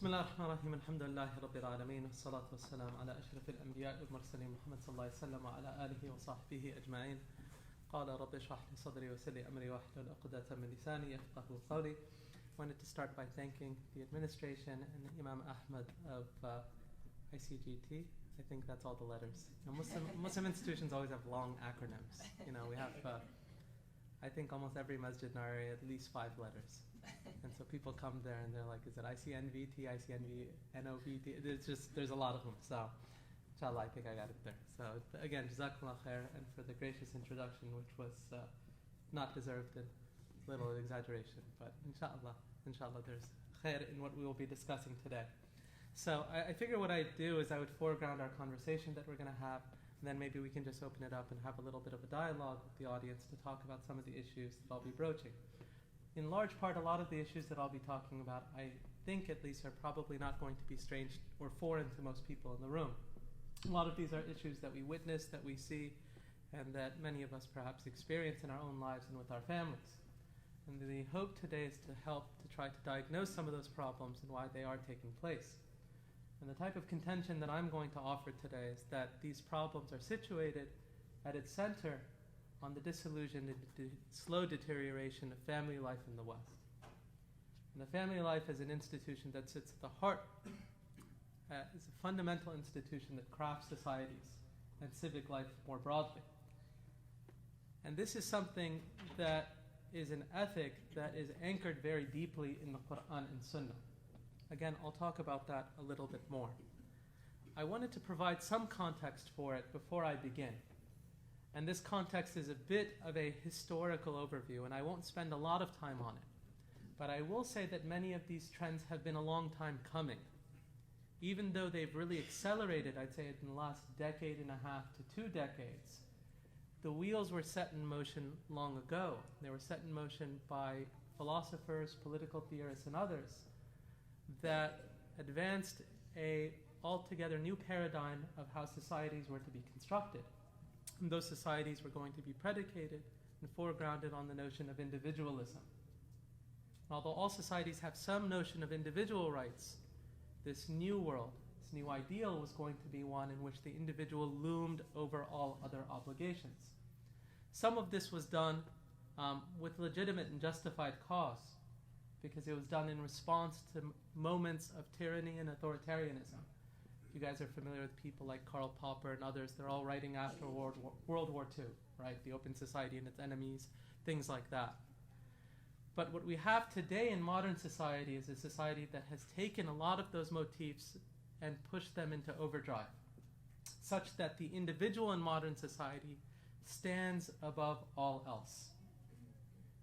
بسم الله الرحمن الرحيم الحمد لله رب العالمين والصلاة والسلام على أشرف الأنبياء والمرسلين محمد صلى الله عليه وسلم وعلى آله وصحبه أجمعين. قال رب اشرح لي صدري ويسر لي أمري واحلل عقدة من لساني يفقهوا قولي. Wanted to start by thanking the administration and Imam Ahmed of ICGT. I think that's all the letters. You know, Muslim institutions always have long acronyms. You know, we have, I think almost every masjid in our area, at least 5 letters. And so people come there and they're like, is it ICNVT, ICNVNOVT? There's a lot of them. So, inshallah, I think I got it there. So, again, jazakumullah khair, and for the gracious introduction, which was not deserved and little exaggeration. But inshallah, there's khair in what we will be discussing today. So, I figure what I'd do is I would foreground our conversation that we're going to have, and then maybe we can just open it up and have a little bit of a dialogue with the audience to talk about some of the issues that I'll be broaching. In large part, a lot of the issues that I'll be talking about, I think at least, are probably not going to be strange or foreign to most people in the room. A lot of these are issues that we witness, that we see, and that many of us perhaps experience in our own lives and with our families. And the hope today is to help to try to diagnose some of those problems and why they are taking place. And the type of contention that I'm going to offer today is that these problems are situated at its center on the disillusion and slow deterioration of family life in the West. And the family life is an institution that sits at the heart, is a fundamental institution that crafts societies and civic life more broadly. And this is something that is an ethic that is anchored very deeply in the Quran and Sunnah. Again, I'll talk about that a little bit more. I wanted to provide some context for it before I begin. And this context is a bit of a historical overview, and I won't spend a lot of time on it. But I will say that many of these trends have been a long time coming. Even though they've really accelerated, I'd say in the last decade and a half to 2 decades, the wheels were set in motion long ago. They were set in motion by philosophers, political theorists, and others that advanced a altogether new paradigm of how societies were to be constructed. And those societies were going to be predicated and foregrounded on the notion of individualism. And although all societies have some notion of individual rights, this new world, this new ideal was going to be one in which the individual loomed over all other obligations. Some of this was done with legitimate and justified cause, because it was done in response to moments of tyranny and authoritarianism. You guys are familiar with people like Karl Popper and others. They're all writing after World War II, right? The open society and its enemies, things like that. But what we have today in modern society is a society that has taken a lot of those motifs and pushed them into overdrive, such that the individual in modern society stands above all else.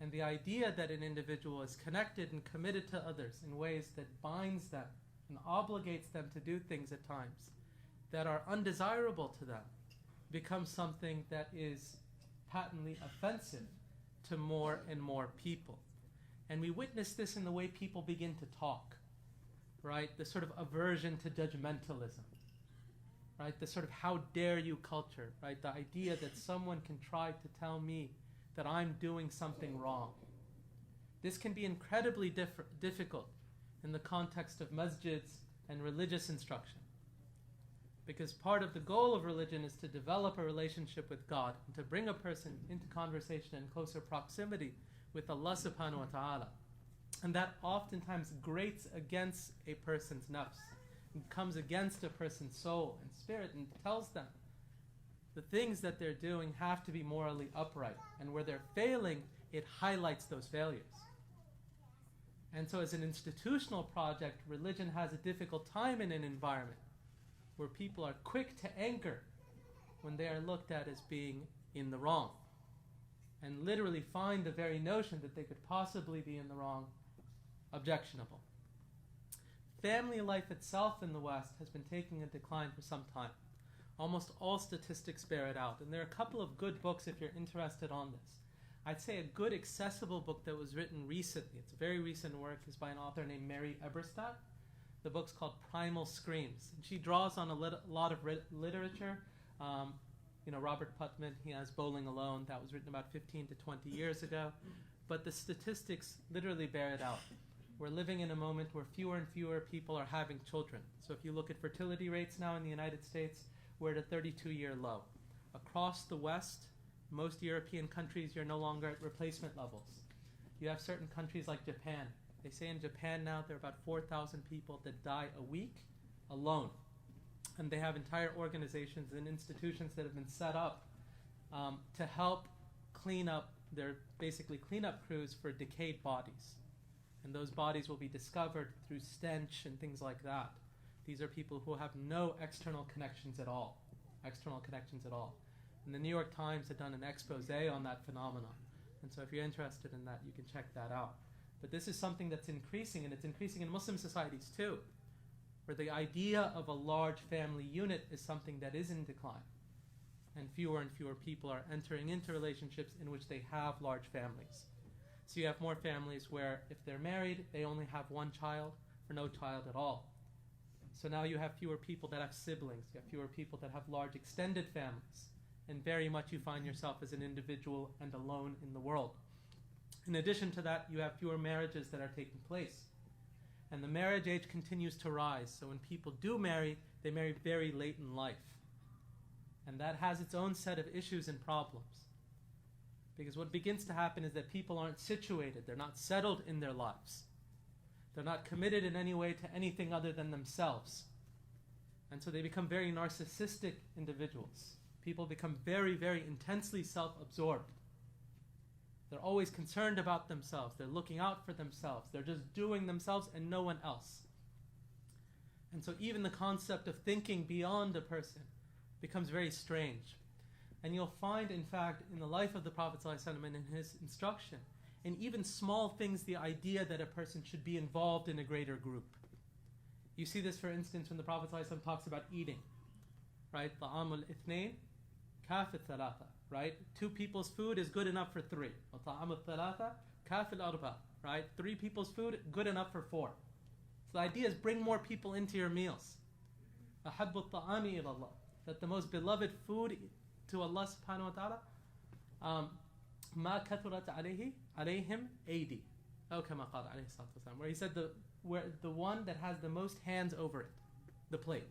And the idea that an individual is connected and committed to others in ways that binds them and obligates them to do things at times that are undesirable to them becomes something that is patently offensive to more and more people. And we witness this in the way people begin to talk, right? The sort of aversion to judgmentalism, right? The sort of how dare you culture, right? The idea that someone can try to tell me that I'm doing something wrong. This can be incredibly difficult in the context of masjids and religious instruction. Because part of the goal of religion is to develop a relationship with God and to bring a person into conversation and closer proximity with Allah subhanahu wa ta'ala. And that oftentimes grates against a person's nafs and comes against a person's soul and spirit and tells them the things that they're doing have to be morally upright. And where they're failing, it highlights those failures. And so as an institutional project, religion has a difficult time in an environment where people are quick to anger when they are looked at as being in the wrong, and literally find the very notion that they could possibly be in the wrong objectionable. Family life itself in the West has been taking a decline for some time. Almost all statistics bear it out. And there are a couple of good books if you're interested on this. I'd say a good accessible book that was written recently, it's a very recent work, is by an author named Mary Eberstadt. The book's called Primal Screams. And she draws on a lot of literature. Robert Putnam, he has Bowling Alone, that was written about 15 to 20 years ago. But the statistics literally bear it out. we're living in a moment where fewer and fewer people are having children. So if you look at fertility rates now in the United States, we're at a 32-year low. Across the West, most European countries, you're no longer at replacement levels. You have certain countries like Japan. They say in Japan now there are about 4,000 people that die a week alone. And they have entire organizations and institutions that have been set up to help clean up. They're basically cleanup crews for decayed bodies. And those bodies will be discovered through stench and things like that. These are people who have no external connections at all. And the New York Times had done an expose on that phenomenon. And so if you're interested in that, you can check that out. But this is something that's increasing, and it's increasing in Muslim societies too, where the idea of a large family unit is something that is in decline. And fewer people are entering into relationships in which they have large families. So you have more families where if they're married, they only have one child or no child at all. So now you have fewer people that have siblings, you have fewer people that have large extended families, and very much you find yourself as an individual and alone in the world. In addition to that, you have fewer marriages that are taking place. And the marriage age continues to rise. So when people do marry, they marry very late in life. And that has its own set of issues and problems. Because what begins to happen is that people aren't situated, they're not settled in their lives. They're not committed in any way to anything other than themselves. And so they become very narcissistic individuals. People become very, very intensely self-absorbed. They're always concerned about themselves. They're looking out for themselves. They're just doing themselves and no one else. And so even the concept of thinking beyond a person becomes very strange. And you'll find, in fact, in the life of the Prophet ﷺ and in his instruction, in even small things, the idea that a person should be involved in a greater group. You see this, for instance, when the Prophet ﷺ talks about eating, right? طَعَامُ الْإِثْنَيْنِ كَافِ الثَّلَاثَةِ, right? 2 people's food is good enough for 3. وَطَعَامُ الثَّلَاثَةِ كَافِ الْأَرْبَعِ, right? 3 people's food, good enough for 4. So the idea is bring more people into your meals. أَحَبُّ الطَّعَامِ إِلَى اللَّهِ, that the most beloved food to Allah subhanahu wa ta'ala, مَا كَثُرَتْ عَلَيْهِمْ أَيْدِي, أو كما قال عليه الصلاة والسلام, where he said the one that has the most hands over it, the plate.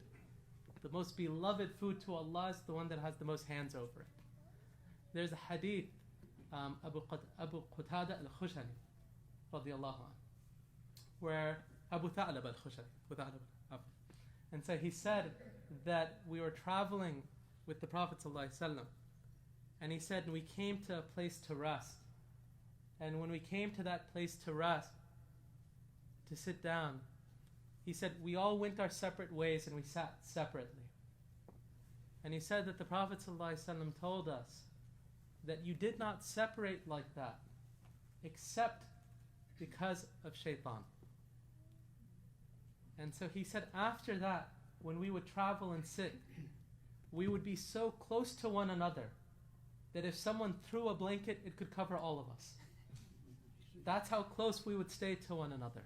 The most beloved food to Allah is the one that has the most hands over it. There's a hadith, Abu Qatada al-Khushani, radiyallahu anhu, where Abu Tha'lab al-Khushani, and so he said that we were traveling with the Prophet ﷺ, and he said we came to a place to rest. And when we came to that place to rest, to sit down, he said we all went our separate ways and we sat separately. And he said that the Prophet ﷺ told us that you did not separate like that except because of shaitan. And so he said after that, when we would travel and sit, we would be so close to one another that if someone threw a blanket, it could cover all of us. That's how close we would stay to one another.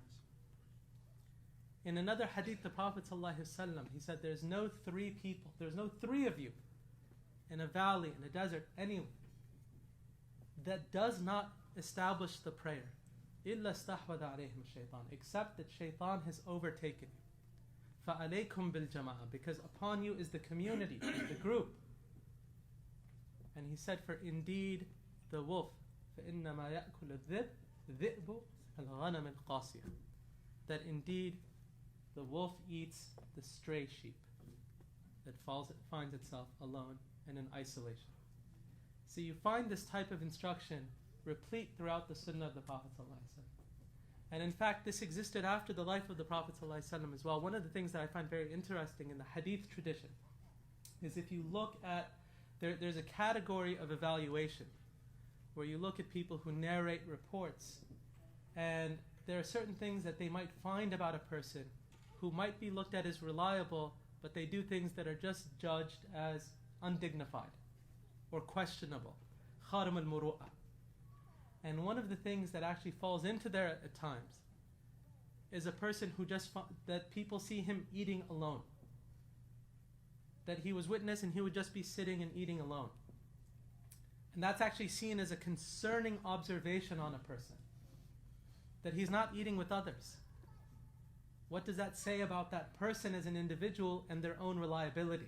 In another hadith, the Prophet ﷺ, he said there's no 3 people, there's no 3 of you in a valley, in a desert, anywhere, that does not establish the prayer. إِلَّا اسْتَحْوَذَ عَلَيْهِمْ الشَّيْطَانِ, except that shaitan has overtaken you. فَعَلَيْكُمْ بِالْجَمَاعَةِ, because upon you is the community, the group. And he said, for indeed the wolf, فَإِنَّمَا يَأْكُلُ الذِّئْبُ الْغَنَمِ الْقَاسِيَةِ, that indeed the wolf eats the stray sheep that finds itself alone and in isolation. So you find this type of instruction replete throughout the sunnah of the Prophet ﷺ. And in fact, this existed after the life of the Prophet ﷺ as well. One of the things that I find very interesting in the hadith tradition is if you look at, there's a category of evaluation where you look at people who narrate reports, and there are certain things that they might find about a person who might be looked at as reliable, but they do things that are just judged as undignified or questionable. Kharam al-muru'ah. And one of the things that actually falls into there at times is a person who that people see him eating alone. That he was witness and he would just be sitting and eating alone. And that's actually seen as a concerning observation on a person. that he's not eating with others? What does that say about that person as an individual and their own reliability?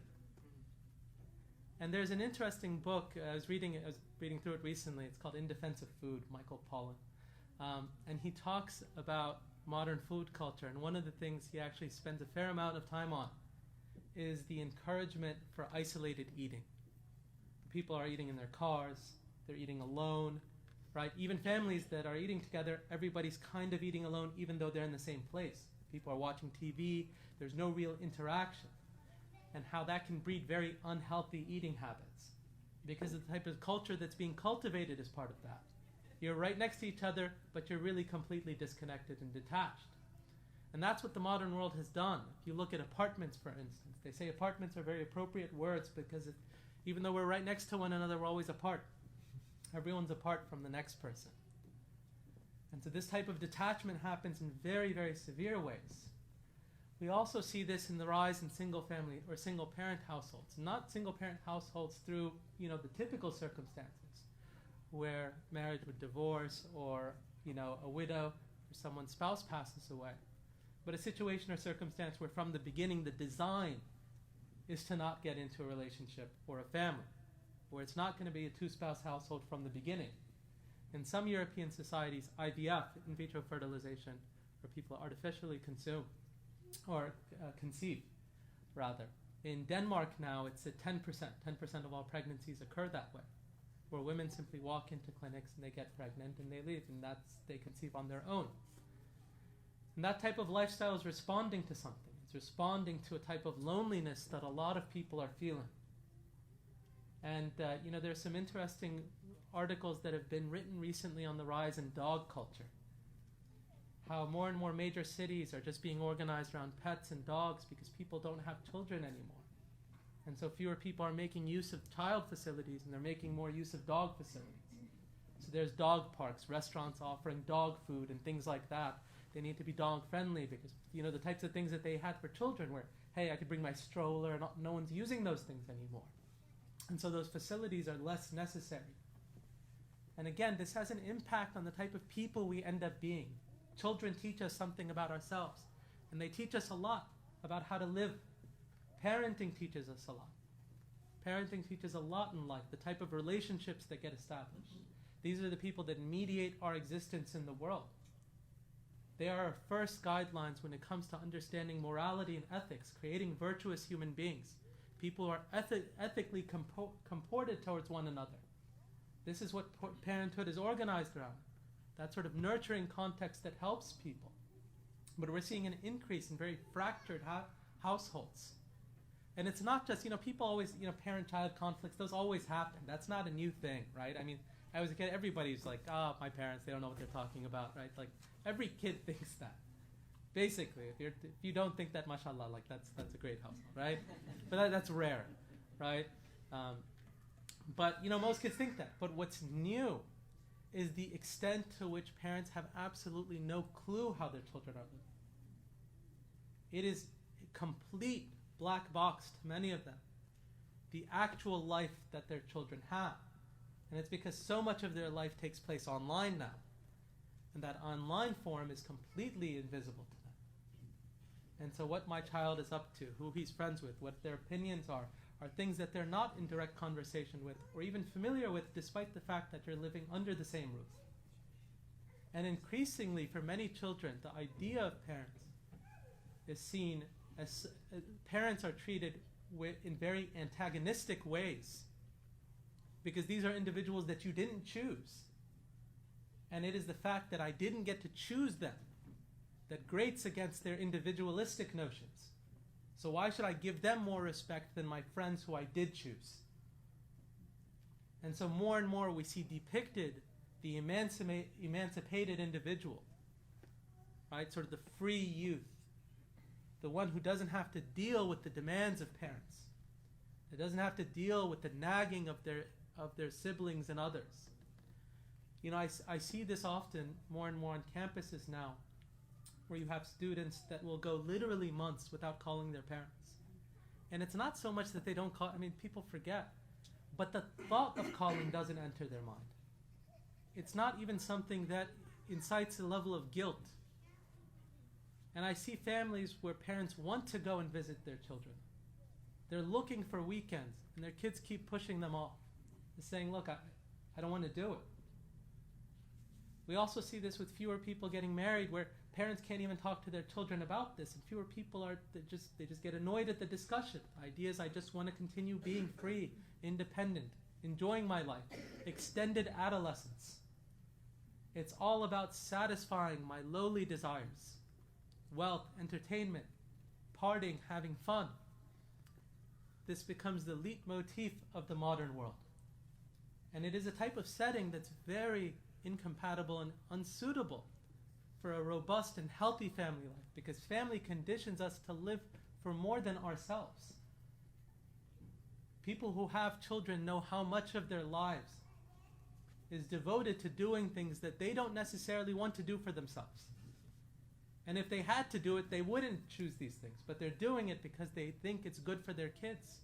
And there's an interesting book, I was reading through it recently. It's called In Defense of Food, Michael Pollan. And he talks about modern food culture. And one of the things he actually spends a fair amount of time on is the encouragement for isolated eating. People are eating in their cars, they're eating alone, right? Even families that are eating together, everybody's kind of eating alone even though they're in the same place. People are watching TV, there's no real interaction. And how that can breed very unhealthy eating habits because of the type of culture that's being cultivated as part of that. You're right next to each other, but you're really completely disconnected and detached. And that's what the modern world has done. If you look at apartments, for instance, they say apartments are very appropriate words because even though we're right next to one another, we're always apart. Everyone's apart from the next person. And so this type of detachment happens in very, very severe ways. We also see this in the rise in single-family or single-parent households. Not single-parent households through, the typical circumstances where marriage would divorce or, a widow or someone's spouse passes away. But a situation or circumstance where from the beginning the design is to not get into a relationship or a family, where it's not going to be a two-spouse household from the beginning. In some European societies, IVF, in vitro fertilization, where people artificially consume or conceive, rather. In Denmark now, it's at 10%. 10% of all pregnancies occur that way, where women simply walk into clinics and they get pregnant and they leave, and they conceive on their own. And that type of lifestyle is responding to something. It's responding to a type of loneliness that a lot of people are feeling. And there's some interesting articles that have been written recently on the rise in dog culture. How more and more major cities are just being organized around pets and dogs because people don't have children anymore. And so fewer people are making use of child facilities and they're making more use of dog facilities. So there's dog parks, restaurants offering dog food and things like that. They need to be dog friendly because, the types of things that they had for children where, hey, I could bring my stroller and no one's using those things anymore. And so those facilities are less necessary. And again, this has an impact on the type of people we end up being. Children teach us something about ourselves, and they teach us a lot about how to live. Parenting teaches us a lot. Parenting teaches a lot in life, the type of relationships that get established. These are the people that mediate our existence in the world. They are our first guidelines when it comes to understanding morality and ethics, creating virtuous human beings, people who are ethically comported towards one another. This is what parenthood is organized around. That sort of nurturing context that helps people. But we're seeing an increase in very fractured households. And it's not just, people always, parent-child conflicts, those always happen. That's not a new thing, right? I mean, I was a kid, everybody's like, my parents, they don't know what they're talking about, right? Like, every kid thinks that. Basically, if you don't think that, mashallah, like that's a great household, right? But that's rare, right? But most kids think that. But what's new is the extent to which parents have absolutely no clue how their children are living. It is a complete black box to many of them, the actual life that their children have. And it's because so much of their life takes place online now. And that online form is completely invisible to them. And so what my child is up to, who he's friends with, what their opinions are things that they're not in direct conversation with or even familiar with, despite the fact that you're living under the same roof. And increasingly, for many children, the idea of parents is seen as parents are treated in very antagonistic ways because these are individuals that you didn't choose. And it is the fact that I didn't get to choose them that grates against their individualistic notions. So why should I give them more respect than my friends who I did choose? And so more and more we see depicted the emancipated individual, right? Sort of the free youth, the one who doesn't have to deal with the demands of parents, that doesn't have to deal with the nagging of their siblings and others. I see this often more and more on campuses now, where you have students that will go literally months without calling their parents. And it's not so much that they don't call, people forget, but the thought of calling doesn't enter their mind. It's not even something that incites a level of guilt. And I see families where parents want to go and visit their children. They're looking for weekends, and their kids keep pushing them off. They're saying, look, I don't want to do it. We also see this with fewer people getting married, where parents can't even talk to their children about this, and fewer people they just get annoyed at the discussion. The idea is, I just want to continue being free, independent, enjoying my life, extended adolescence. It's all about satisfying my lowly desires, wealth, entertainment, partying, having fun. This becomes the leitmotif of the modern world. And it is a type of setting that's very incompatible and unsuitable for a robust and healthy family life, because family conditions us to live for more than ourselves. People who have children know how much of their lives is devoted to doing things that they don't necessarily want to do for themselves. And if they had to do it, they wouldn't choose these things, but they're doing it because they think it's good for their kids.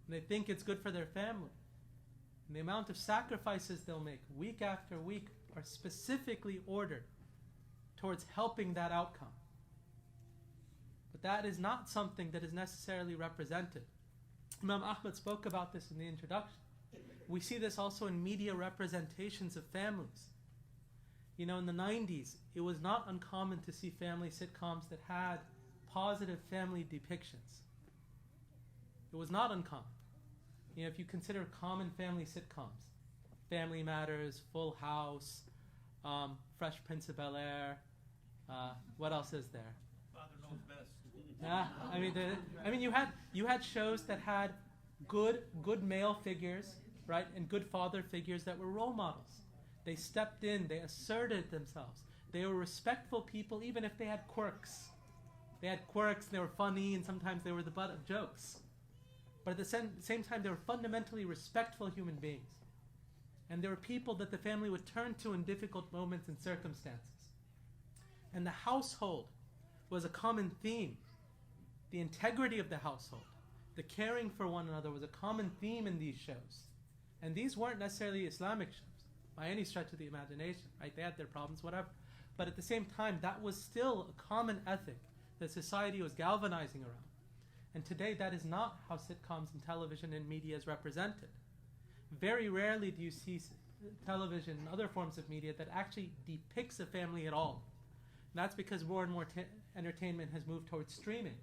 And they think it's good for their family. And the amount of sacrifices they'll make week after week are specifically ordered towards helping that outcome. But that is not something that is necessarily represented. Imam Ahmad spoke about this in the introduction. We see this also in media representations of families. You know, in the 90s, it was not uncommon to see family sitcoms that had positive family depictions. It was not uncommon. You know, if you consider common family sitcoms, Family Matters, Full House, Fresh Prince of Bel-Air, what else is there? Father Knows Best. Yeah, I mean, you had shows that had good male figures, right, and good father figures that were role models. They stepped in, they asserted themselves. They were respectful people, even if they had quirks. They had quirks, they were funny, and sometimes they were the butt of jokes. But at the same time, they were fundamentally respectful human beings. And they were people that the family would turn to in difficult moments and circumstances. And the household was a common theme. The integrity of the household, the caring for one another was a common theme in these shows. And these weren't necessarily Islamic shows by any stretch of the imagination, right? They had their problems, whatever. But at the same time, that was still a common ethic that society was galvanizing around. And today, that is not how sitcoms and television and media is represented. Very rarely do you see television and other forms of media that actually depicts a family at all. And that's because more and more entertainment has moved towards streaming.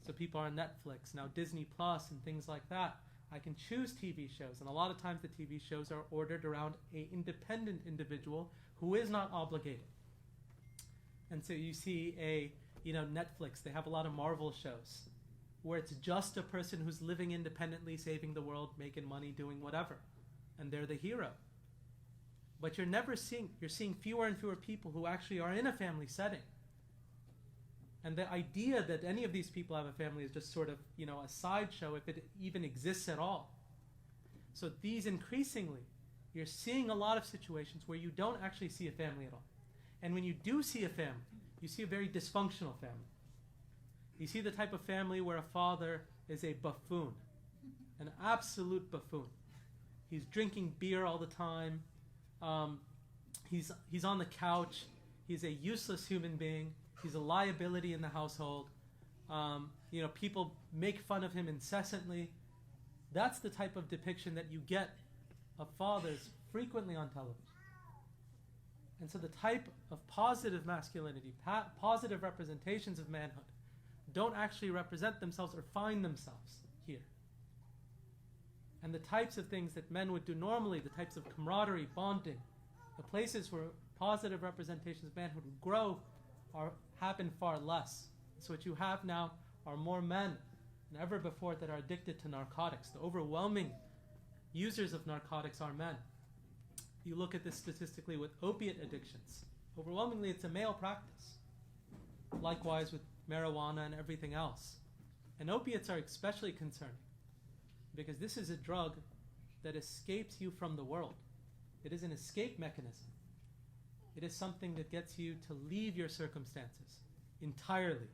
So people are on Netflix, now Disney Plus and things like that. I can choose TV shows, and a lot of times the TV shows are ordered around an independent individual who is not obligated. And so you see Netflix, they have a lot of Marvel shows where it's just a person who's living independently, saving the world, making money, doing whatever. And they're the hero. But you're seeing fewer and fewer people who actually are in a family setting. And the idea that any of these people have a family is just sort of, a sideshow, if it even exists at all. So these increasingly, you're seeing a lot of situations where you don't actually see a family at all. And when you do see a family, you see a very dysfunctional family. You see the type of family where a father is a buffoon, an absolute buffoon. He's drinking beer all the time. He's on the couch. He's a useless human being. He's a liability in the household. People make fun of him incessantly. That's the type of depiction that you get of fathers frequently on television. And so the type of positive masculinity, positive representations of manhood, don't actually represent themselves or find themselves here. And the types of things that men would do normally, the types of camaraderie, bonding, the places where positive representations of manhood would grow, happen far less. So what you have now are more men than ever before that are addicted to narcotics. The overwhelming users of narcotics are men. You look at this statistically with opiate addictions. Overwhelmingly, it's a male practice. Likewise with marijuana and everything else. And opiates are especially concerning because this is a drug that escapes you from the world. It is an escape mechanism. It is something that gets you to leave your circumstances entirely.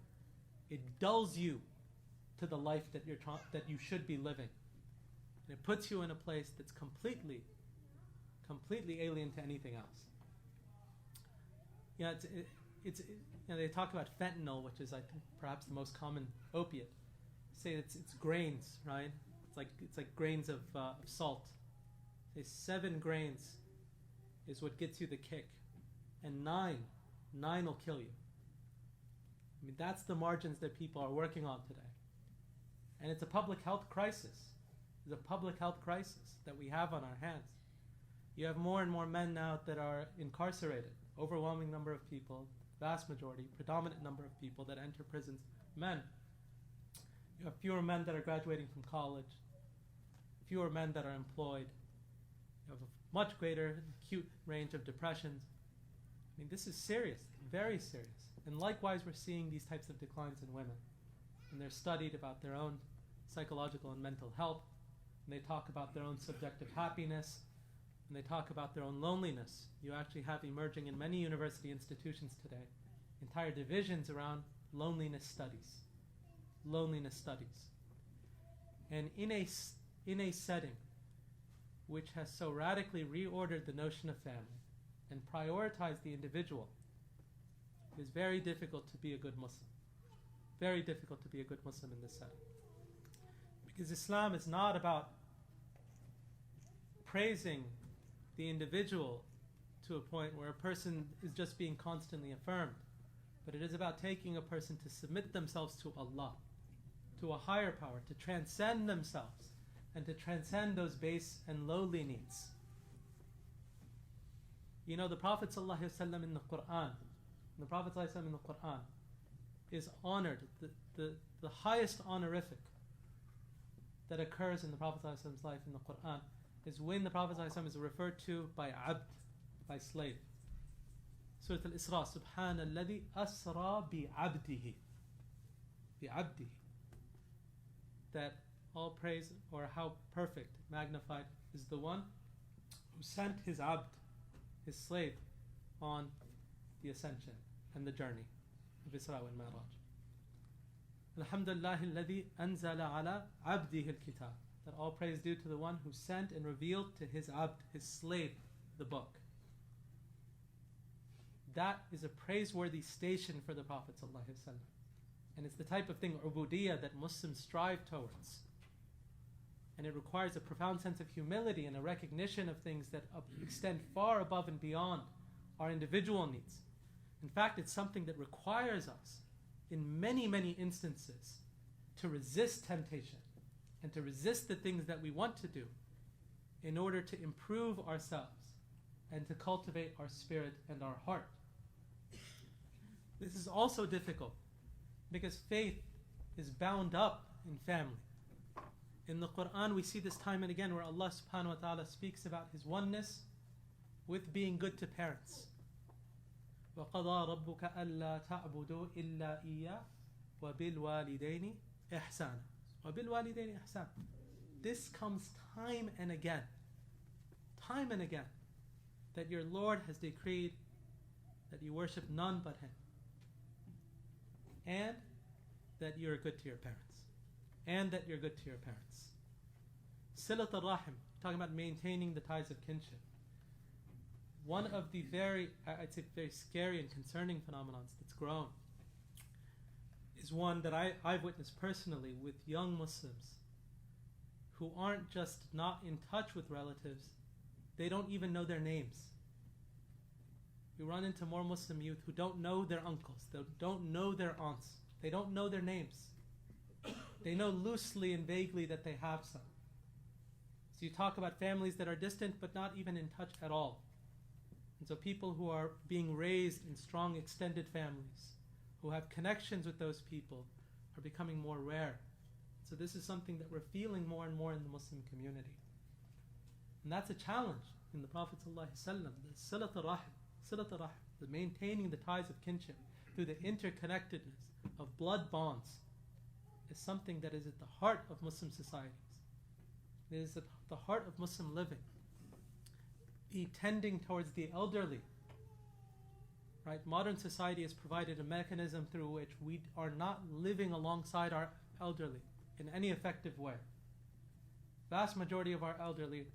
It dulls you to the life that you should be living. And it puts you in a place that's completely alien to anything else. Yeah, they talk about fentanyl, which is, I think, perhaps the most common opiate. Say it's grains, right? It's like grains of salt. Say 7 grains is what gets you the kick, and 9 will kill you. I mean, that's the margins that people are working on today, and it's a public health crisis. It's a public health crisis that we have on our hands. You have more and more men now that are incarcerated. Overwhelming number of people, vast majority, predominant number of people that enter prisons, men. You have fewer men that are graduating from college, fewer men that are employed. You have a much greater acute range of depressions. I mean, this is serious, very serious. And likewise, we're seeing these types of declines in women. And they're studied about their own psychological and mental health. And they talk about their own subjective happiness. And they talk about their own loneliness. You actually have emerging in many university institutions today entire divisions around loneliness studies. Loneliness studies. And in a setting which has so radically reordered the notion of family and prioritized the individual, it is very difficult to be a good Muslim. Very difficult to be a good Muslim in this setting. Because Islam is not about praising the individual to a point where a person is just being constantly affirmed, but it is about taking a person to submit themselves to Allah, to a higher power, to transcend themselves and to transcend those base and lowly needs. You know, the Prophet ﷺ in the Quran, is honored. The highest honorific that occurs in the Prophet ﷺ's life in the Quran is when the Prophet ﷺ is referred to by abd, by slave. Surah Al-Isra, Subhanalladhi asra bi'abdihi. Bi'abdihi. That all praise, or how perfect, magnified, is the one who sent his abd, his slave, on the ascension and the journey of Isra wal Mi'raj. Alhamdulillahi alladhi anzala ala abdihi al-kitab. That all praise due to the one who sent and revealed to his abd, his slave, the book. That is a praiseworthy station for the Prophet ﷺ. And it's the type of thing, ubudiyah, that Muslims strive towards. And it requires a profound sense of humility and a recognition of things that extend far above and beyond our individual needs. In fact, it's something that requires us, in many, many instances, to resist temptation and to resist the things that we want to do in order to improve ourselves and to cultivate our spirit and our heart. This is also difficult because faith is bound up in family. In the Quran, we see this time and again where Allah subhanahu wa ta'ala speaks about His oneness with being good to parents. وَقَضَى رَبُّكَ أَلَّا تَعْبُدُوا إِلَّا إِيَّاهُ وَبِالْوَالِدَيْنِ إِحْسَانًا. وَبِالْوَالِدَيْنِ إِحْسَانًا. This comes time and again, that your Lord has decreed that you worship none but Him, and that you're good to your parents. Silat al-Rahim, talking about maintaining the ties of kinship. One of the very scary and concerning phenomena that's grown is one that I've witnessed personally with young Muslims who aren't just not in touch with relatives, they don't even know their names. We run into more Muslim youth who don't know their uncles, they don't know their aunts, they don't know their names. They know loosely and vaguely that they have some. So you talk about families that are distant but not even in touch at all. And so people who are being raised in strong extended families, who have connections with those people, are becoming more rare. So this is something that we're feeling more and more in the Muslim community. And that's a challenge in the Prophet ﷺ, the silat al-rahim, the maintaining the ties of kinship through the interconnectedness of blood bonds, is something that is at the heart of Muslim societies. It is at the heart of Muslim living. Be tending towards the elderly. Right? Modern society has provided a mechanism through which we are not living alongside our elderly in any effective way. Vast majority of our elderly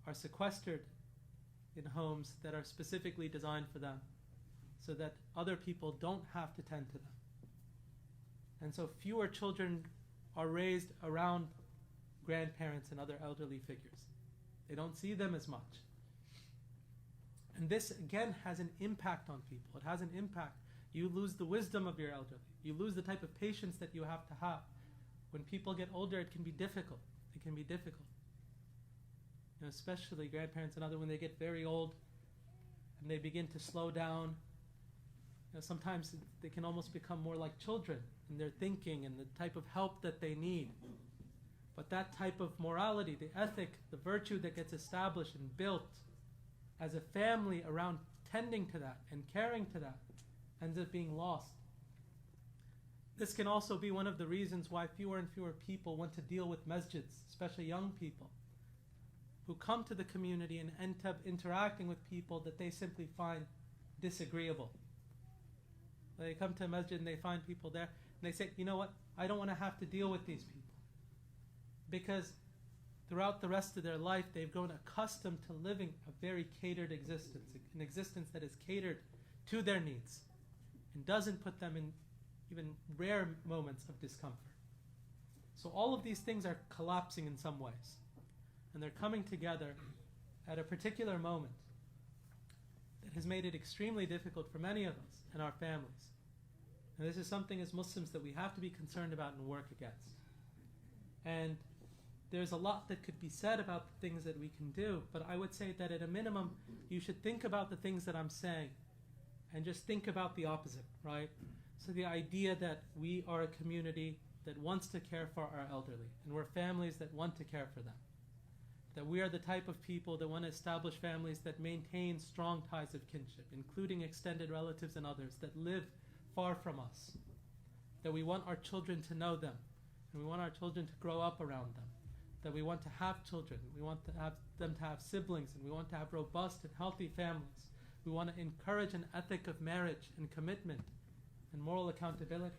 are sequestered in homes that are specifically designed for them. so that other people don't have to tend to them. And so fewer children are raised around grandparents and other elderly figures. They don't see them as much. And this, again, has an impact on people. It has an impact. You lose the wisdom of your elderly. You lose the type of patience that you have to have. When people get older, it can be difficult. It can be difficult. You know, especially grandparents and other, when they get very old and they begin to slow down. You know, sometimes they can almost become more like children in their thinking and the type of help that they need. But that type of morality, the ethic, the virtue that gets established and built as a family around tending to that and caring to that, ends up being lost. This can also be one of the reasons why fewer and fewer people want to deal with masjids, especially young people, who come to the community and end up interacting with people that they simply find disagreeable. They come to a masjid and they find people there, and they say, you know what, I don't want to have to deal with these people. Because throughout the rest of their life, they've grown accustomed to living a very catered existence, an existence that is catered to their needs and doesn't put them in even rare moments of discomfort. So all of these things are collapsing in some ways, and they're coming together at a particular moment that has made it extremely difficult for many of us and our families. And this is something as Muslims that we have to be concerned about and work against. And there's a lot that could be said about the things that we can do, but I would say that at a minimum, you should think about the things that I'm saying and just think about the opposite, right? So the idea that we are a community that wants to care for our elderly, and we're families that want to care for them. That we are the type of people that want to establish families that maintain strong ties of kinship, including extended relatives and others that live far from us. That we want our children to know them, and we want our children to grow up around them. That we want to have children, we want to have them to have siblings, and we want to have robust and healthy families. We want to encourage an ethic of marriage and commitment and moral accountability.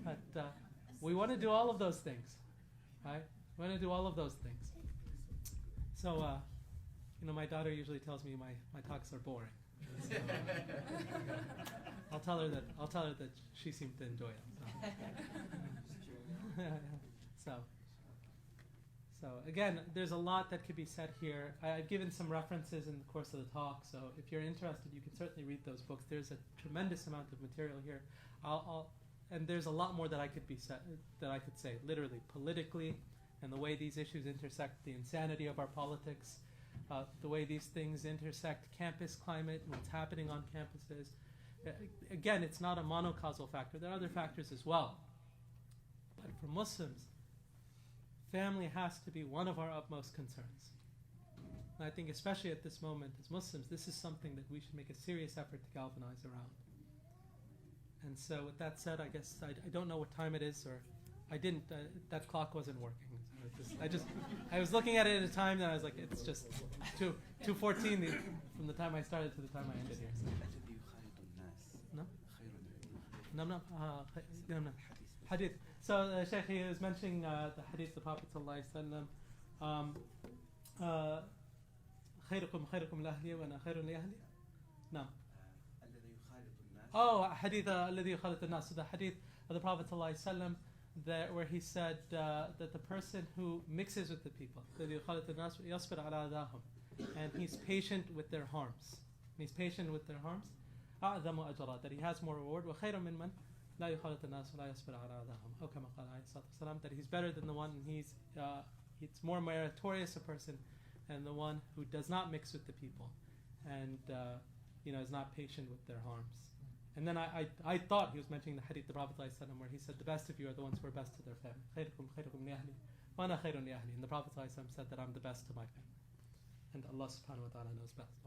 But we want to do all of those things, right? We want to do all of those things. So, you know, my daughter usually tells me my talks are boring. So, I'll tell her that she seemed to enjoy it. So again, there's a lot that could be said here. I've given some references in the course of the talk, so if you're interested, you can certainly read those books. There's a tremendous amount of material here. And there's a lot more that I could say, literally, politically, and the way these issues intersect the insanity of our politics, the way these things intersect campus climate and what's happening on campuses. Again, it's not a monocausal factor. There are other factors as well. But for Muslims, family has to be one of our utmost concerns. And I think especially at this moment as Muslims, this is something that we should make a serious effort to galvanize around. And so with that said, I guess I don't know what time it is, or I didn't, that clock wasn't working. I was looking at it at a time and I was like, it's just 2:14 from the time I started to the time I ended here. So. No, hadith. So Shaykh, he was mentioning the hadith, the Prophet ﷺ, خيركم خيركم لأهلي وأنا خير لأهلي. No. Oh, hadith الذي يخالط الناس. So the hadith of the Prophet ﷺ, where he said that the person who mixes with the people, الذي يخالط الناس يصبر على أذاهم, and he's patient with their harms. He's patient with their harms. أعظم أجرا, that he has more reward. وخير من من لا يخالط الناس ولا يصبر على أذاهم. أو كما قال عليه الصلاة والسلام, that he's better than the one, and it's more meritorious a person and the one who does not mix with the people and is not patient with their harms. And then I thought he was mentioning the hadith of the Prophet ﷺ, where he said the best of you are the ones who are best to their family. خيركم خيركم لأهلي وأنا خير لأهلي. And the Prophet ﷺ said that I'm the best to my family, and Allah subhanahu wa ta'ala knows best.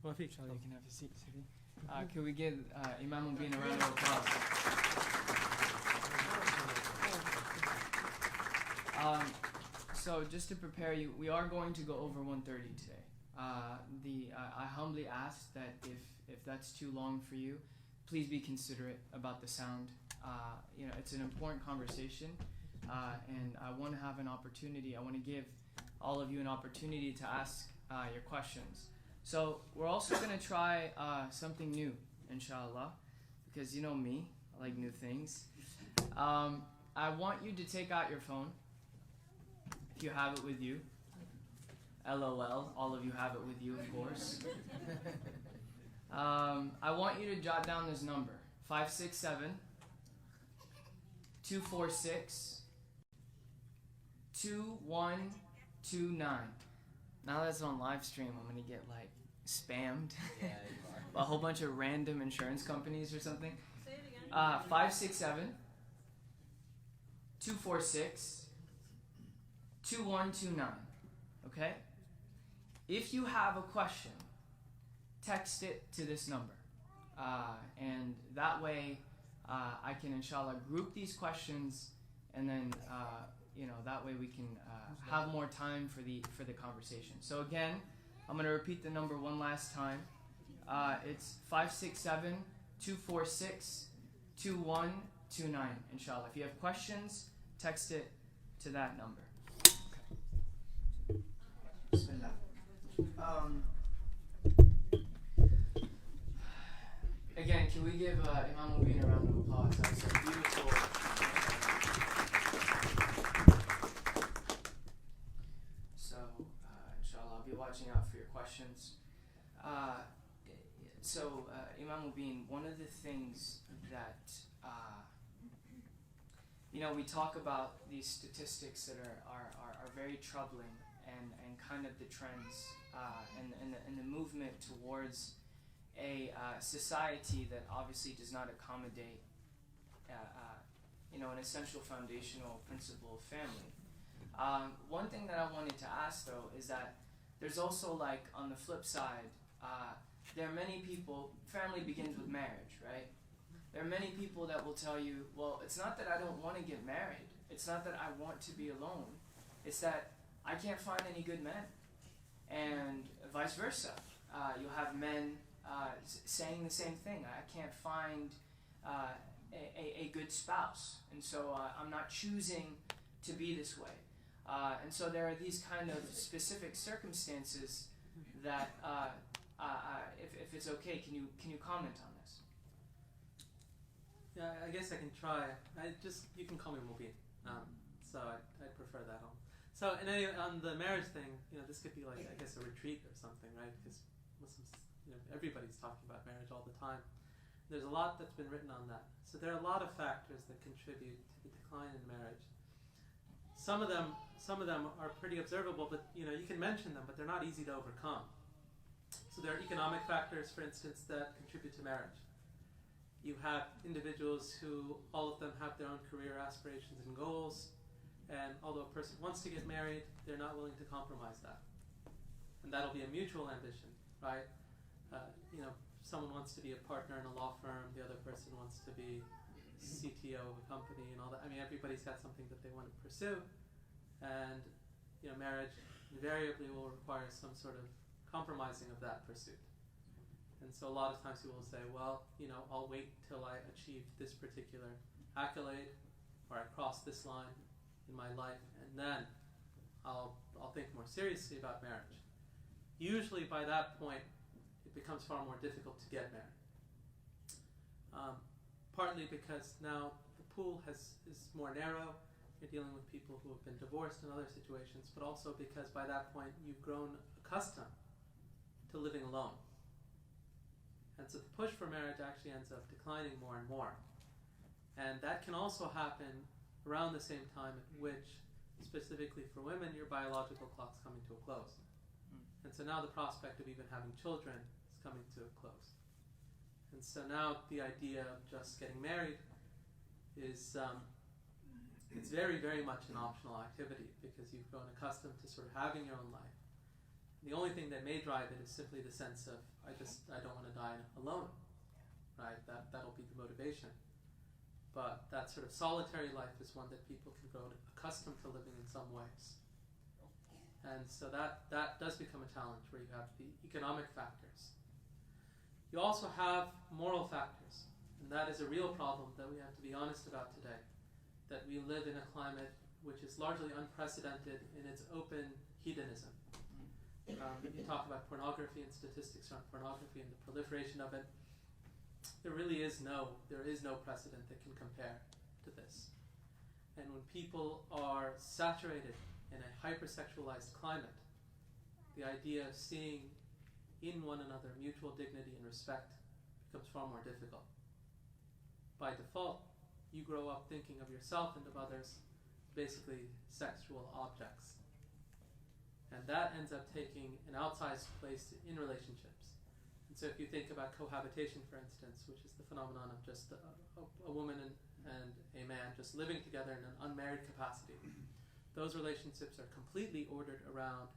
You can have a seat, Sidi. Can we give Imam Mobeen a round of applause? So just to prepare you, we are going to go over 1:30 today. I humbly ask that if that's too long for you, please be considerate about the sound. It's an important conversation, and I want to have an opportunity. I want to give all of you an opportunity to ask your questions. So we're also going to try something new, inshaallah, because you know me, I like new things. I want you to take out your phone, if you have it with you. LOL, all of you have it with you, of course. I want you to jot down this number, 567 246 2129. Now that's on live stream, I'm gonna get like spammed by a whole bunch of random insurance companies or something. Say it again. 567 246 2129. Okay? If you have a question, text it to this number. And that way I can inshallah group these questions, and then that way we can have more time for the conversation. So again, I'm going to repeat the number one last time. It's 567 246 2129, inshallah. If you have questions, text it to that number. Okay. Bismillah. Again, can we give Imam Mobeen a round of applause? That's a beautiful. So, inshallah, I'll be watching out for your questions. Imam Mobeen, one of the things that we talk about these statistics that are very troubling, and kind of the trends and the movement towards a society that obviously does not accommodate an essential foundational principle of family. One thing that I wanted to ask though is that there's also, like, on the flip side, there are many people, family begins with marriage, right? There are many people that will tell you, well, it's not that I don't want to get married, it's not that I want to be alone, it's that I can't find any good men, and vice versa. You'll have men saying the same thing. I can't find a good spouse, and so I'm not choosing to be this way. And so there are these kind of specific circumstances that, if it's okay, can you comment on this? Yeah, I guess I can try. You can call me Mobeen. So I prefer that home. So on the marriage thing, this could be like, I guess, a retreat or something, right? Because Muslims, everybody's talking about marriage all the time. There's a lot that's been written on that. So there are a lot of factors that contribute to the decline in marriage. Some of them are pretty observable, but you can mention them, but they're not easy to overcome. So there are economic factors, for instance, that contribute to marriage. You have individuals who, all of them have their own career aspirations and goals, and although a person wants to get married, they're not willing to compromise that. And that'll be a mutual ambition, right? Someone wants to be a partner in a law firm, the other person wants to be CTO of a company and all that. I mean, everybody's got something that they want to pursue, and marriage invariably will require some sort of compromising of that pursuit. And so a lot of times people will say, well, I'll wait till I achieve this particular accolade, or I cross this line in my life, and then I'll think more seriously about marriage. Usually by that point, it becomes far more difficult to get married. Partly because now the pool is more narrow, you're dealing with people who have been divorced in other situations, but also because by that point you've grown accustomed to living alone. And so the push for marriage actually ends up declining more and more. And that can also happen around the same time at which, specifically for women, your biological clock's coming to a close. And so now the prospect of even having children is coming to a close. And so now the idea of just getting married is it's very, very much an optional activity, because you've grown accustomed to sort of having your own life. The only thing that may drive it is simply the sense of, I don't want to die alone, right? That'll be the motivation. But that sort of solitary life is one that people can grow accustomed to living in some ways. And so that does become a challenge, where you have the economic factors. You also have moral factors, and that is a real problem that we have to be honest about today. That we live in a climate which is largely unprecedented in its open hedonism. You talk about pornography and statistics around pornography and the proliferation of it. There is no precedent that can compare to this. And when people are saturated in a hypersexualized climate, the idea of seeing in one another mutual dignity and respect becomes far more difficult. By default, you grow up thinking of yourself and of others basically sexual objects. And that ends up taking an outsized place in relationships. And so if you think about cohabitation, for instance, which is the phenomenon of just a woman and a man just living together in an unmarried capacity, those relationships are completely ordered around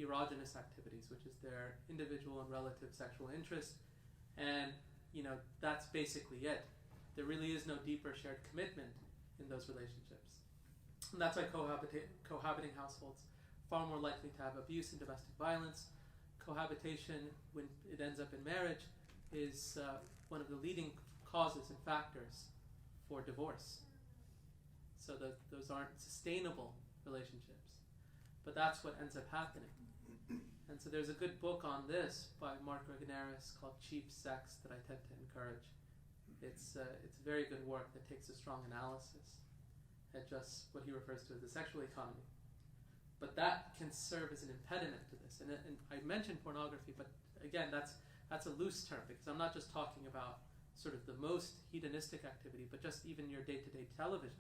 erogenous activities, which is their individual and relative sexual interest. And, that's basically it. There really is no deeper shared commitment in those relationships. And that's why cohabiting households far more likely to have abuse and domestic violence. Cohabitation, when it ends up in marriage, is one of the leading causes and factors for divorce. So those aren't sustainable relationships. But that's what ends up happening. And so there's a good book on this by Mark Reginaris called Cheap Sex that I tend to encourage. It's very good work that takes a strong analysis at just what he refers to as the sexual economy. But that can serve as an impediment to this. And I mentioned pornography, but again, that's a loose term, because I'm not just talking about sort of the most hedonistic activity, but just even your day-to-day television.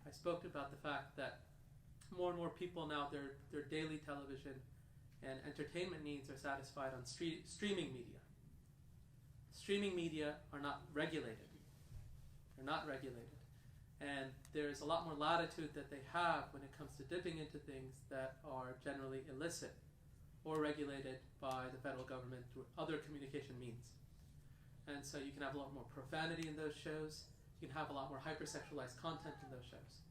I spoke about the fact that more and more people now, their daily television and entertainment needs are satisfied on streaming media. Streaming media are not regulated. They're not regulated. And there's a lot more latitude that they have when it comes to dipping into things that are generally illicit or regulated by the federal government through other communication means. And so you can have a lot more profanity in those shows. You can have a lot more hypersexualized content in those shows.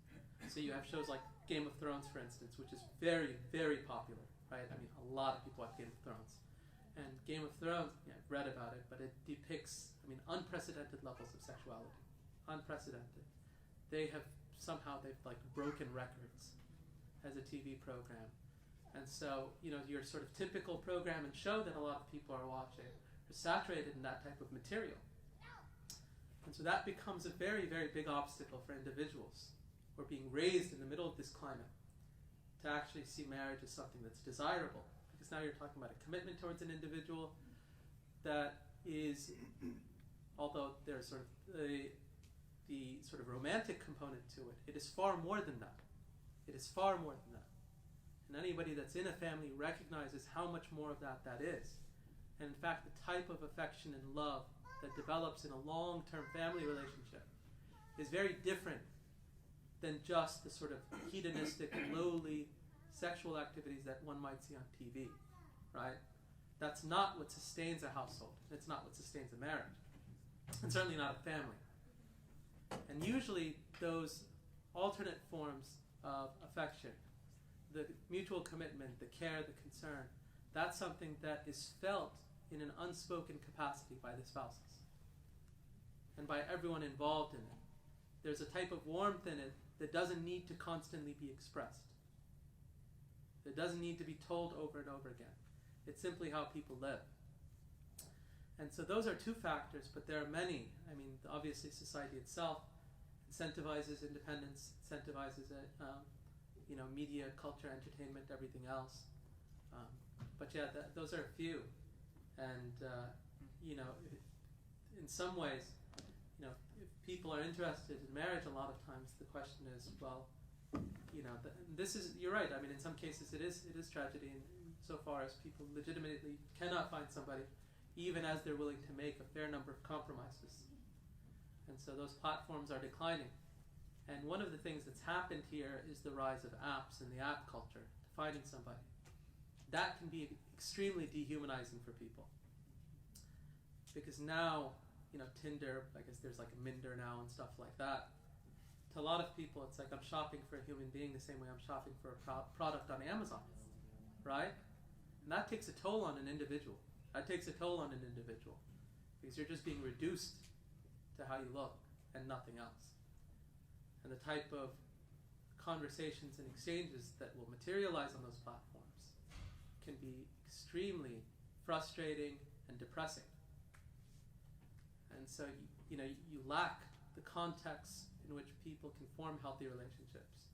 So you have shows like Game of Thrones, for instance, which is very, very popular, right? I mean, a lot of people watch Game of Thrones. And Game of Thrones, I've read about it, but it depicts, unprecedented levels of sexuality. Unprecedented. They've broken records as a TV program. And so, your sort of typical program and show that a lot of people are watching are saturated in that type of material. And so that becomes a very, very big obstacle for individuals who are being raised in the middle of this climate to actually see marriage as something that's desirable. Because now you're talking about a commitment towards an individual that is, although there's sort of the sort of romantic component to it, it is far more than that. It is far more than that. And anybody that's in a family recognizes how much more of that is. And in fact, the type of affection and love that develops in a long-term family relationship is very different than just the sort of hedonistic, lowly sexual activities that one might see on TV, right? That's not what sustains a household. It's not what sustains a marriage. And certainly not a family. And usually those alternate forms of affection, the mutual commitment, the care, the concern, that's something that is felt in an unspoken capacity by the spouses and by everyone involved in it. There's a type of warmth in it that doesn't need to constantly be expressed. It doesn't need to be told over and over again. It's simply how people live. And so those are two factors, but there are many. Obviously society itself incentivizes independence, incentivizes media, culture, entertainment, everything else. But those are a few. And, in some ways, if people are interested in marriage, a lot of times the question is, well, you're right. In some cases it is tragedy so far as people legitimately cannot find somebody, even as they're willing to make a fair number of compromises. And so those platforms are declining. And one of the things that's happened here is the rise of apps and the app culture, finding somebody. That can be extremely dehumanizing for people. Because now, Tinder, I guess there's like a Minder now and stuff like that. To a lot of people, it's like I'm shopping for a human being the same way I'm shopping for a product on Amazon, right? And that takes a toll on an individual. Because you're just being reduced to how you look and nothing else. And the type of conversations and exchanges that will materialize on those platforms can be extremely frustrating and depressing. And so you lack the context in which people can form healthy relationships,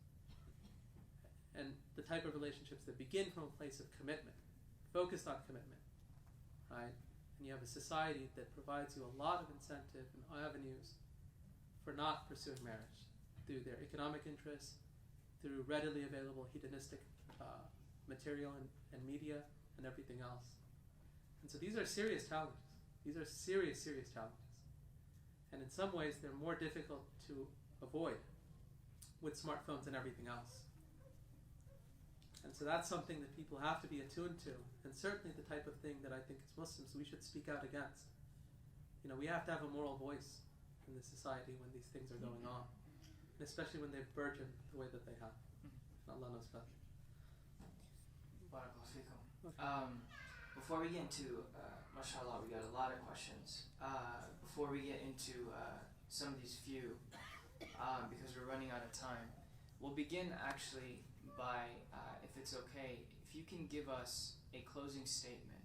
and the type of relationships that begin from a place of commitment, focused on commitment, right? And you have a society that provides you a lot of incentive and avenues for not pursuing marriage through their economic interests, through readily available hedonistic material and media and everything else. And so these are serious challenges. These are serious, serious challenges. And in some ways, they're more difficult to avoid with smartphones and everything else. And so that's something that people have to be attuned to, and certainly the type of thing that I think as Muslims we should speak out against. We have to have a moral voice in this society when these things are going on, and especially when they've burgeoned the way that they have. And Allah knows best. Before we get into, mashallah, we got a lot of questions. Before we get into some of these few, because we're running out of time, we'll begin actually by, if it's okay, if you can give us a closing statement,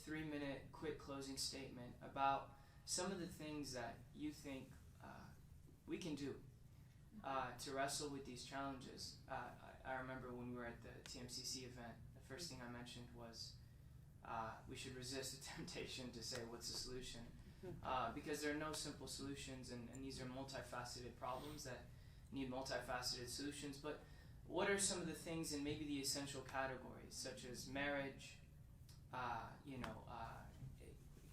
3-minute quick closing statement about some of the things that you think we can do to wrestle with these challenges. I remember when we were at the TMCC event, the first thing I mentioned was we should resist the temptation to say what's the solution, because there are no simple solutions, and these are multifaceted problems that need multifaceted solutions. But what are some of the things in maybe the essential categories, such as marriage,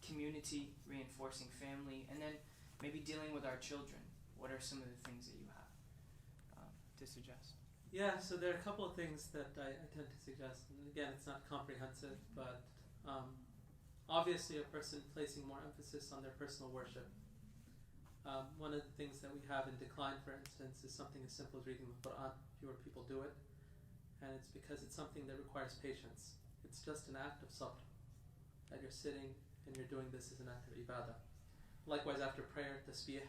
community, reinforcing family, and then maybe dealing with our children? What are some of the things that you have to suggest? Yeah, so there are a couple of things that I tend to suggest. And again, it's not comprehensive, but obviously a person placing more emphasis on their personal worship. One of the things that we have in decline, for instance, is something as simple as reading the Quran. Fewer people do it, and it's because it's something that requires patience. It's just an act of sabr, that you're sitting and you're doing this as an act of ibadah. Likewise, after prayer, tasbih,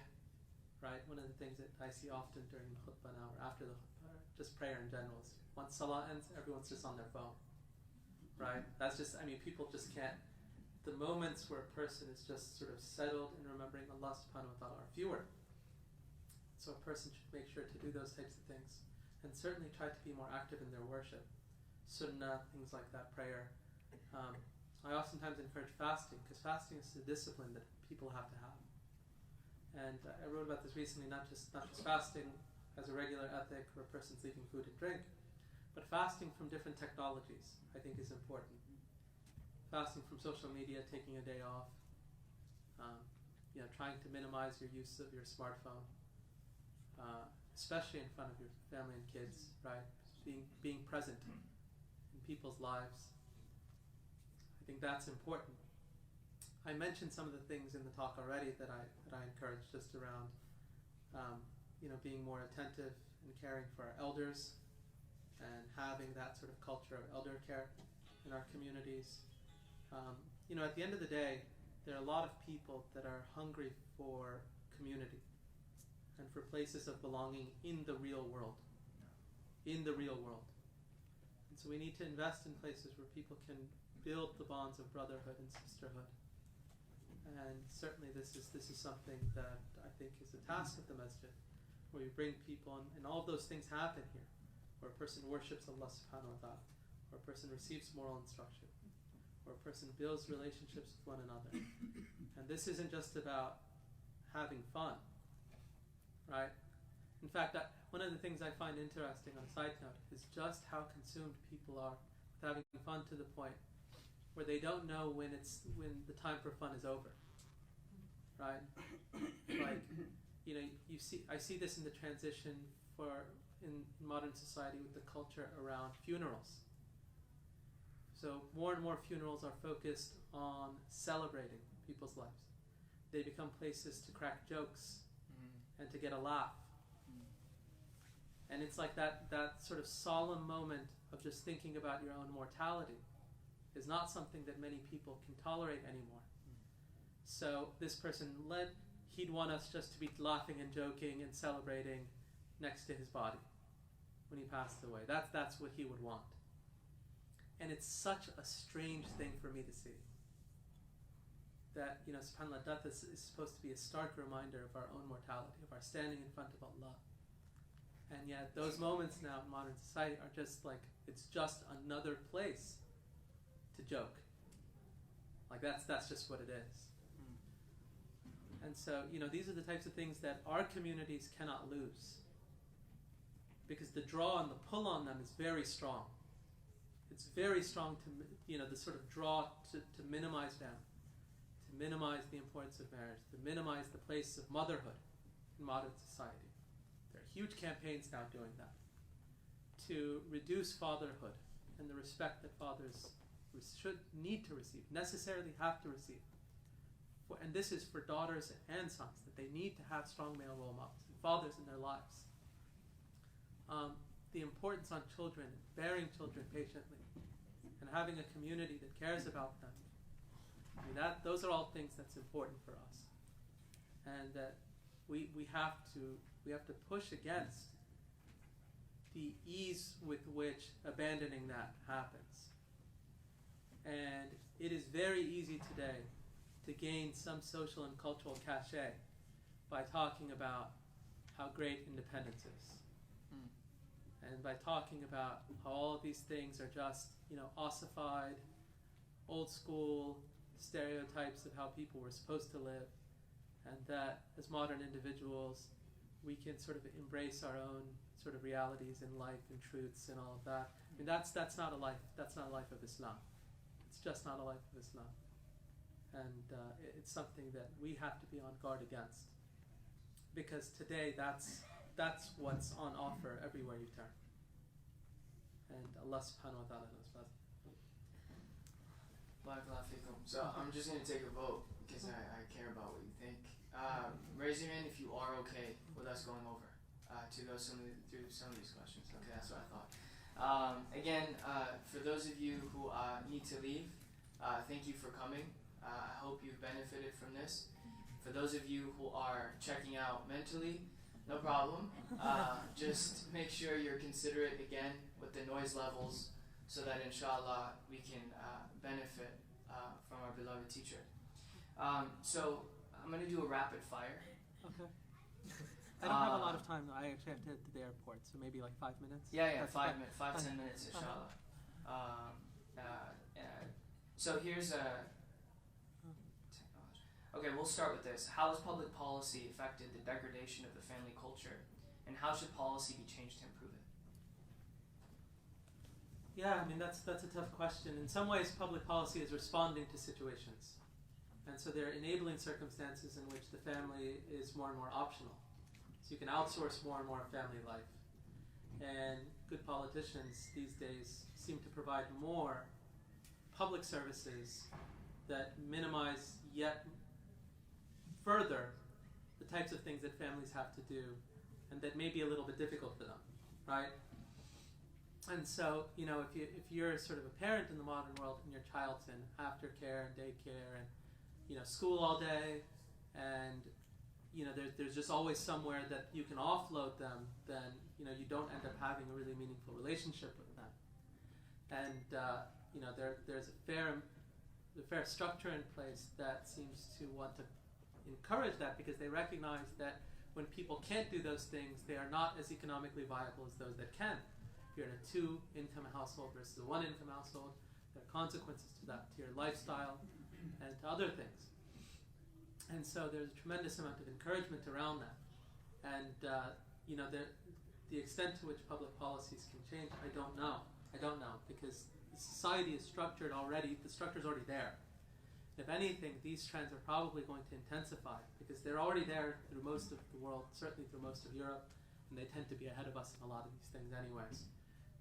right? One of the things that I see often during the khutbah now, or after the khutbah, just prayer in general, is once salah ends, everyone's just on their phone, right? That's just, people just can't. The moments where a person is just sort of settled in remembering Allah subhanahu wa ta'ala are fewer. So a person should make sure to do those types of things, and certainly try to be more active in their worship. Sunnah, things like that, prayer. I oftentimes encourage fasting, because fasting is a discipline that people have to have. And I wrote about this recently, not just fasting as a regular ethic where a person's leaving food and drink, but fasting from different technologies, I think, is important. Fasting from social media, taking a day off, trying to minimize your use of your smartphone, especially in front of your family and kids, right? Being present in people's lives. I think that's important. I mentioned some of the things in the talk already that I encourage, just around being more attentive and caring for our elders, and having that sort of culture of elder care in our communities. At the end of the day, there are a lot of people that are hungry for community and for places of belonging in the real world. In the real world. And so we need to invest in places where people can build the bonds of brotherhood and sisterhood. And certainly this is something that I think is a task of the masjid, where you bring people, and all of those things happen here, where a person worships Allah subhanahu wa ta'ala, where a person receives moral instruction, where a person builds relationships with one another. And this isn't just about having fun, right? In fact, one of the things I find interesting on a side note is just how consumed people are with having fun, to the point where they don't know when the time for fun is over, right? Like, I see this in the transition in modern society with the culture around funerals. So more and more funerals are focused on celebrating people's lives. They become places to crack jokes and to get a laugh. And it's like that sort of solemn moment of just thinking about your own mortality is not something that many people can tolerate anymore. So this person, he'd want us just to be laughing and joking and celebrating next to his body when he passed away. That's what he would want. And it's such a strange thing for me to see. That, subhanAllah, death is supposed to be a stark reminder of our own mortality, of our standing in front of Allah. And yet those moments now in modern society are just like, it's just another place to joke. Like that's just what it is. And so, these are the types of things that our communities cannot lose. Because the draw and the pull on them is very strong. It's very strong to, the sort of draw to minimize them, to minimize the importance of marriage, to minimize the place of motherhood in modern society. There are huge campaigns now doing that. To reduce fatherhood and the respect that fathers should need to receive, necessarily have to receive. And this is for daughters and sons, that they need to have strong male role models, and fathers in their lives. The importance on children, bearing children patiently, and having a community that cares about them. Those are all things that's important for us. And that we have to push against the ease with which abandoning that happens. And it is very easy today to gain some social and cultural cachet by talking about how great independence is. And by talking about how all of these things are just, ossified, old school stereotypes of how people were supposed to live, and that as modern individuals, we can sort of embrace our own sort of realities in life and truths and all of that. That's not a life. That's not a life of Islam. It's just not a life of Islam. And it's something that we have to be on guard against, because today that's what's on offer everywhere you turn. And Allah subhanahu wa ta'ala knows best. Barakallahu feekum. So I'm just going to take a vote because I care about what you think. Raise your hand if you are okay with us going over to go through some of these questions. Okay, that's what I thought. Again, for those of you who need to leave, thank you for coming. I hope you've benefited from this. For those of you who are checking out mentally, no problem. Just make sure you're considerate again with the noise levels so that inshallah we can benefit from our beloved teacher. So I'm going to do a rapid fire. Okay. I don't have a lot of time though. I actually have to head to the airport, so maybe like 5 minutes. Yeah, 5 minutes, 10 minutes inshallah. So here's a... Okay, we'll start with this. How has public policy affected the degradation of the family culture, and how should policy be changed to improve it? Yeah, that's a tough question. In some ways, public policy is responding to situations, and so they're enabling circumstances in which the family is more and more optional. So you can outsource more and more family life, and good politicians these days seem to provide more public services that minimize yet further the types of things that families have to do and that may be a little bit difficult for them, right? And so, if you're sort of a parent in the modern world and your child's in aftercare and daycare and, school all day, and, there's just always somewhere that you can offload them, then, you don't end up having a really meaningful relationship with them. And, there's a fair structure in place that seems to want to encourage that, because they recognize that when people can't do those things, they are not as economically viable as those that can. If you're in a 2-income household versus a 1-income household, there are consequences to that, to your lifestyle and to other things. And so there's a tremendous amount of encouragement around that. And the extent to which public policies can change, I don't know, because the society is structured already. The structure's already there. If anything, these trends are probably going to intensify, because they're already there through most of the world, certainly through most of Europe, and they tend to be ahead of us in a lot of these things anyways.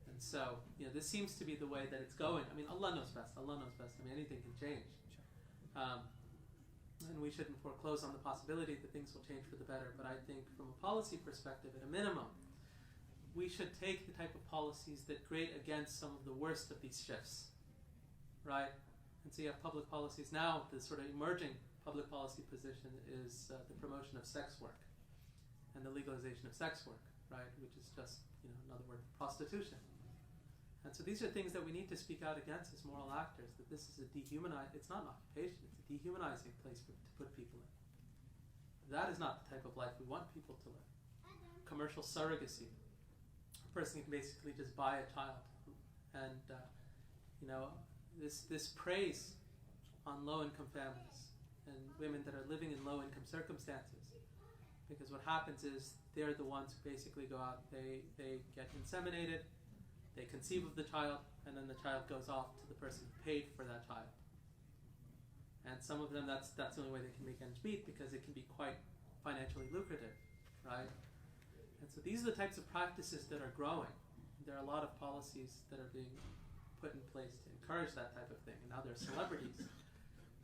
And so, this seems to be the way that it's going. Allah knows best. Anything can change. And we shouldn't foreclose on the possibility that things will change for the better. But I think from a policy perspective, at a minimum, we should take the type of policies that grate against some of the worst of these shifts, right? And so you have public policies now. The sort of emerging public policy position is the promotion of sex work and the legalization of sex work, right? Which is just, another word for prostitution. And so these are things that we need to speak out against as moral actors, that this is a it's not an occupation, it's a dehumanizing place to put people in. That is not the type of life we want people to live. Commercial surrogacy. A person can basically just buy a child. And, this preys on low-income families and women that are living in low-income circumstances. Because what happens is they're the ones who basically go out, they get inseminated, they conceive of the child, and then the child goes off to the person who paid for that child. And some of them, that's the only way they can make ends meet, because it can be quite financially lucrative, right? And so these are the types of practices that are growing. There are a lot of policies that are being put in place to encourage that type of thing. And now there are celebrities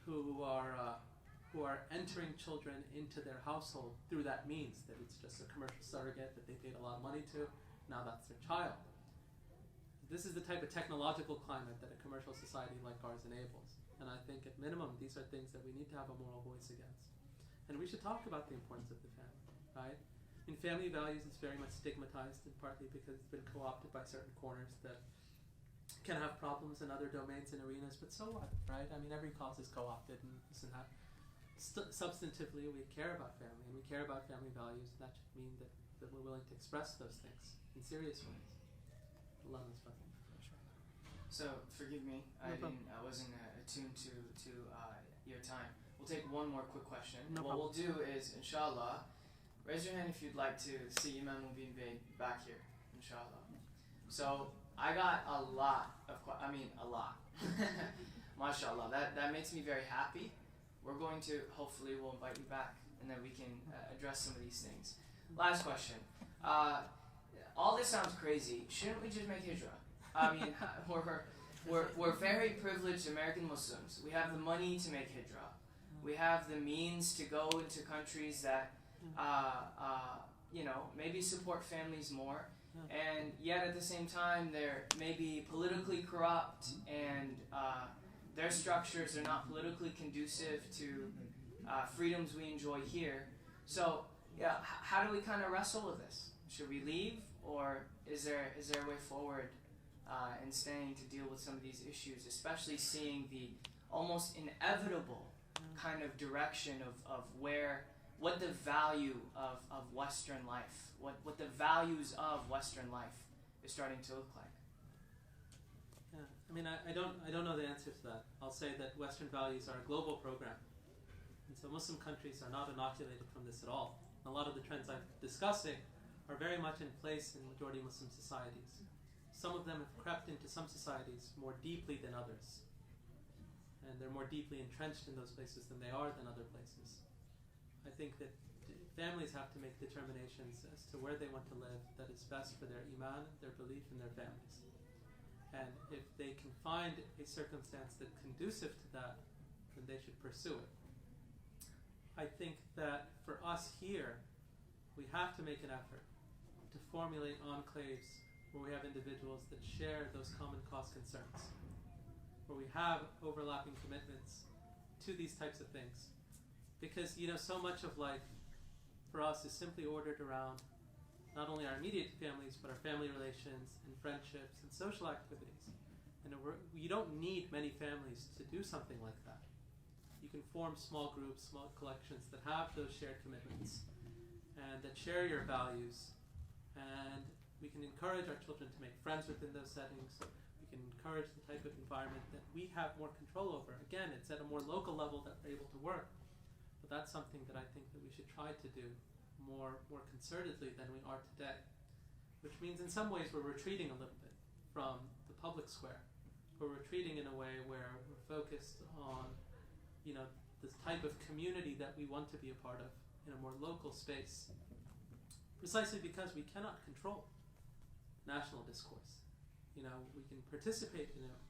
who are entering children into their household through that means, that it's just a commercial surrogate that they paid a lot of money to. Now that's their child. This is the type of technological climate that a commercial society like ours enables. And I think at minimum, these are things that we need to have a moral voice against. And we should talk about the importance of the family, right? In family values, it's very much stigmatized, and partly because it's been co-opted by certain corners that can have problems in other domains and arenas, but so what, right? I mean, every cause is co-opted and this and that. Substantively, we care about family, and we care about family values, and that should mean that we're willing to express those things in serious ways. Allah knows better. So, forgive me, I wasn't attuned to your time. We'll take one more quick question. What we'll do is, inshaallah, raise your hand if you'd like to see Imam Mobeen Vaid back here, inshaallah. So, I got a lot. MashaAllah, that makes me very happy. We're going to, hopefully, we'll invite you back, and then we can address some of these things. Last question. All this sounds crazy. Shouldn't we just make hijrah? I mean, we're very privileged American Muslims. We have the money to make hijrah. We have the means to go into countries that, maybe support families more. And yet at the same time, they're maybe politically corrupt, and their structures are not politically conducive to freedoms we enjoy here. So, yeah, how do we kind of wrestle with this? Should we leave, or is there a way forward in staying to deal with some of these issues, especially seeing the almost inevitable kind of direction of what the value of Western life, what the values of Western life is starting to look like? Yeah, I mean, I don't know the answer to that. I'll say that Western values are a global program, and so Muslim countries are not inoculated from this at all. And a lot of the trends I'm discussing are very much in place in majority Muslim societies. Some of them have crept into some societies more deeply than others, and they're more deeply entrenched in those places than they are than other places. I think that families have to make determinations as to where they want to live that is best for their iman, their belief, and their families. And if they can find a circumstance that's conducive to that, then they should pursue it. I think that for us here, we have to make an effort to formulate enclaves where we have individuals that share those common cause concerns, where we have overlapping commitments to these types of things. Because, so much of life for us is simply ordered around not only our immediate families, but our family relations and friendships and social activities. And you don't need many families to do something like that. You can form small groups, small collections that have those shared commitments and that share your values. And we can encourage our children to make friends within those settings. We can encourage the type of environment that we have more control over. Again, it's at a more local level that we're able to work. But that's something that I think that we should try to do more concertedly than we are today. Which means in some ways we're retreating a little bit from the public square. We're retreating in a way where we're focused on, this type of community that we want to be a part of in a more local space. Precisely because we cannot control national discourse. We can participate in it,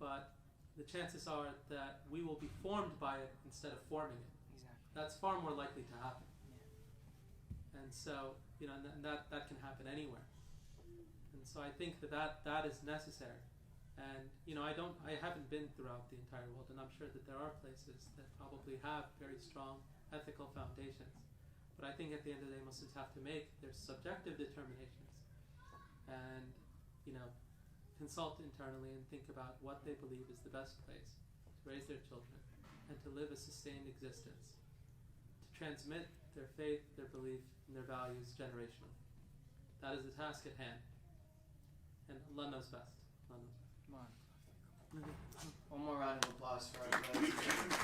but the chances are that we will be formed by it instead of forming it. Exactly. That's far more likely to happen. Yeah. And so, and that can happen anywhere. And so I think that is necessary. And, I haven't been throughout the entire world, and I'm sure that there are places that probably have very strong ethical foundations. But I think at the end of the day, Muslims have to make their subjective determinations. And, consult internally and think about what they believe is the best place to raise their children and to live a sustained existence, to transmit their faith, their belief, and their values generationally. That is the task at hand. And Allah knows best. Allah knows best. One more round of applause for our brothers.